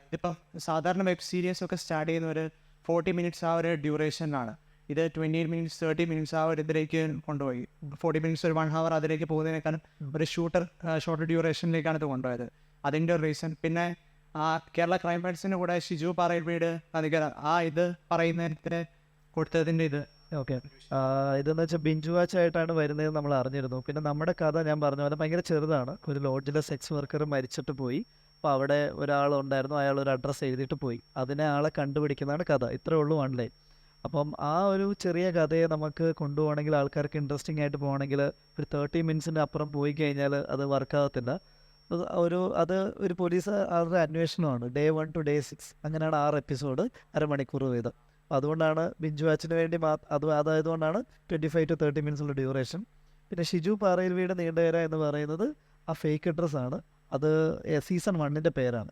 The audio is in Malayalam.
ഇതിപ്പം സാധാരണ വെബ് സീരീസ് ഒക്കെ സ്റ്റാർട്ട് ചെയ്യുന്ന ഒരു 40 മിനിറ്റ്സ് ആ ഒരു ഡ്യൂറേഷനാണ്. ഇത് 28 മിനിറ്റ്സ് 30 മിനിറ്റ്സ് ആ ഒരു ഇതിലേക്ക് കൊണ്ടുപോയി. 40 മിനിറ്റ്സ് ഒരു 1 hour അതിലേക്ക് പോകുന്നതിനേക്കാളും ഒരു ഷോർട്ട് ഡ്യൂറേഷനിലേക്കാണ് ഇത് കൊണ്ടുപോയത്. അതിൻ്റെ ഒരു റീസൺ. പിന്നെ കേരള ക്രൈം ഫൈറ്റ്സിൻ്റെ കൂടെ ഷിജു പാറയിൽ വീട് ഇത് പറയുന്നതിന് കൊടുത്തതിൻ്റെ ഇത് ഓക്കെ. ഇതെന്ന് വെച്ചാൽ ബിഞ്ച് വാച്ച് ആയിട്ടാണ് വരുന്നത് നമ്മൾ അറിഞ്ഞിരുന്നു. പിന്നെ നമ്മുടെ കഥ ഞാൻ പറഞ്ഞ പോലെ ഭയങ്കര ചെറുതാണ്. ഒരു ലോഡ്ജിലെ സെക്സ് വർക്കർ മരിച്ചിട്ട് പോയി. അപ്പോൾ അവിടെ ഒരാളുണ്ടായിരുന്നു, അയാൾ ഒരു അഡ്രസ്സ് എഴുതിയിട്ട് പോയി. അതിനെ ആളെ കണ്ടുപിടിക്കുന്നതാണ് കഥ. ഇത്രേ ഉള്ളൂ വൺ ലൈൻ. അപ്പം ആ ഒരു ചെറിയ കഥയെ നമുക്ക് കൊണ്ടുപോകണമെങ്കിൽ, ആൾക്കാർക്ക് ഇൻട്രസ്റ്റിംഗ് ആയിട്ട് പോകണമെങ്കിൽ ഒരു 30 മിനിറ്റ്സിൻ്റെ അപ്പുറം പോയി കഴിഞ്ഞാൽ അത് വർക്കാകത്തില്ല. ഒരു പോലീസ് അവരുടെ അന്വേഷണമാണ്. Day 1 to Day 6 അങ്ങനെയാണ് 6 എപ്പിസോഡ്, അരമണിക്കൂർ വീതം. അതുകൊണ്ടാണ് ബിഞ്ച് വാച്ചിന് വേണ്ടി അതായതുകൊണ്ടാണ് 25 to 30 മിനിറ്റ്സ് ഉള്ള ഡ്യൂറേഷൻ. പിന്നെ ഷിജു പാറയിൽ വീട് നീണ്ടകര എന്ന് പറയുന്നത് ആ ഫേക്ക് അഡ്രസ്സാണ്. അത് സീസൺ 1 പേരാണ്.